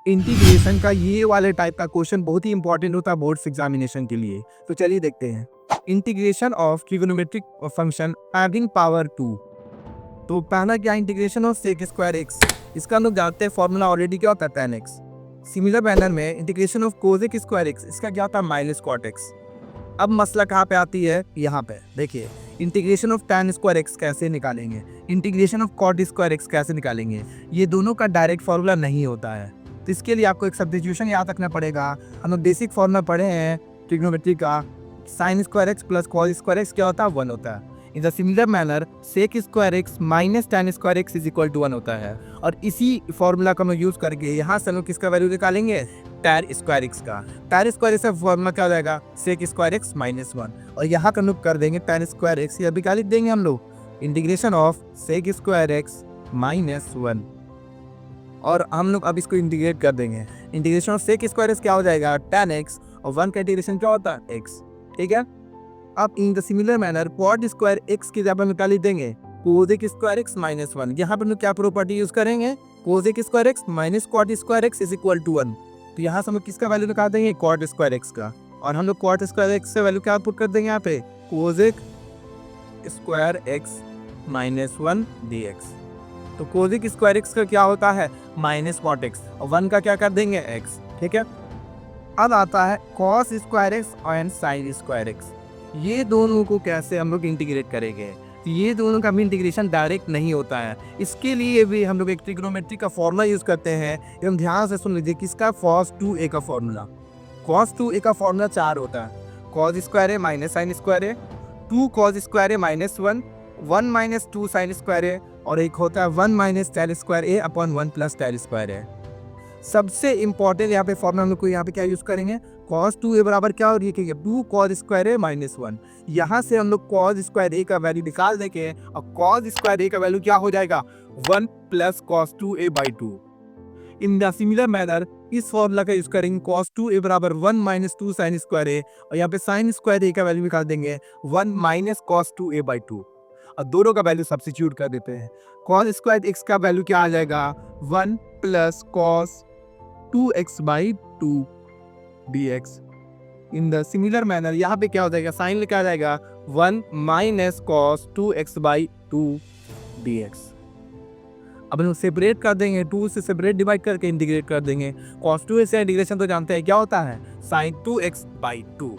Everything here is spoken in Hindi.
इंटीग्रेशन का ये वाले टाइप का क्वेश्चन बहुत ही इंपॉर्टेंट होता है बोर्ड्स एग्जामिनेशन के लिए। तो चलिए देखते हैं। Integration of trigonometric function adding power 2। तो पहला क्या, integration of sec square x. इसका हम लोग जानते हैं फॉर्मूला ऑलरेडी क्या होता है, tan x। सिमिलर मैनर में integration of cosec square x, इसका क्या होता है, माइनस कॉट एक्स। अब मसला कहाँ पे आती है, यहाँ पे देखिए। Integration of tan square x कैसे निकालेंगे, integration of cot square x कैसे निकालेंगे। ये दोनों का डायरेक्ट फॉर्मूला नहीं होता है, तो इसके लिए आपको एक सब्स्टिट्यूशन याद रखना पड़ेगा। हम लोग बेसिक फॉर्मूला पढ़े हैं ट्रिग्नोमेट्री का, sine square x plus cos square x क्या होता है, 1 होता है। In the similar manner sec square x minus tan square x is equal to 1 होता है। और इसी फॉर्मूला का हम यूज करके यहाँ से हम लोग किसका वैल्यू निकालेंगे, tan स्क्वायर एक्स का। tan स्क्वायर एक्स का फॉर्मूला क्या हो जाएगा, सेक स्क्वायर एक्स माइनस 1। और यहाँ का हम लोग कर देंगे tan स्क्वायर एक्स, ये अभी क्या लिख देंगे हम लोग, integration of sec square x minus 1। और हम लोग अब इसको इंटीग्रेट कर देंगे। Integration of sec square x क्या हो जाएगा, tan x, और 1 का इंटीग्रेशन क्या होता है, x। ठीक है। अब in the similar manner cot square x की जगह निकाल ही देंगे कोसेक स्क्वायर एक्स माइनस 1। यहाँ पर हम क्या प्रॉपर्टी यूज करेंगे, cosec square x minus cot square x is equal to 1। तो यहाँ से हम लोग किसका वैल्यू निकाल देंगे, कॉट स्क्वायर एक्स का। और हम लोग कॉट स्क्वायर एक्स से वैल्यू क्या पुट कर देंगे यहाँ पे, cosec square x minus 1 dx। तो कोसेक स्क्वायर एक्स का क्या होता है, माइनस कॉट एक्स, और 1 का क्या कर देंगे, एक्स। ठीक है। अब आता है cos square x and sign square x. ये दोनों को कैसे हम लोग इंटीग्रेट करेंगे, तो ये दोनों का भी इंटीग्रेशन डायरेक्ट नहीं होता है। इसके लिए भी हम लोग एक ट्रिग्नोमेट्री का फॉर्मूला यूज करते हैं। एकदम ध्यान से सुन लीजिए, किसका, cos 2a का फॉर्मूला। cos 2a का फॉर्मूला 4 होता है, cos स्क्वायर है माइनस साइन स्क्वायर है, 2 cos स्क्वायर है माइनस 1, 1 माइनस 2 साइन स्क्वायर है, और एक होता है 1 माइनस tan स्क्वायर ए अपॉन 1 प्लस tan स्क्वायर है। सबसे इंपॉर्टेंट यहाँ पे फॉर्मूला हम लोग को यहाँ पे क्या यूज करेंगे, cos 2a बराबर क्या हो रही है, 2 cos स्क्वायर ए माइनस 1। यहाँ से हम लोग cos स्क्वायर ए का वैल्यू निकाल देंगे, और cos स्क्वायर ए का वैल्यू क्या हो जाएगा, 1 plus cos 2a by 2। In the similar manner इस फॉर्मूला का यूज करेंगे, cos 2a बराबर 1 माइनस 2 साइन स्क्वायर ए, और यहाँ पे साइन स्क्वायर ए का वैल्यू निकाल देंगे 1 माइनस cos 2a बाई 2। और दोनों का वैल्यू सब्स्टिट्यूट कर देते हैं। cos स्क्वायर एक्स का वैल्यू क्या आ जाएगा, 1 plus cos 2x by 2 dx। In the similar manner यहाँ पे क्या हो जाएगा, साइन लेके आ जाएगा 1 minus cos 2x by 2 dx। अब हम सेपरेट कर देंगे, 2 से सेपरेट डिवाइड करके इंटीग्रेट कर देंगे। cos 2a से इंटीग्रेशन तो जानते हैं क्या होता है, sin 2x बाई 2।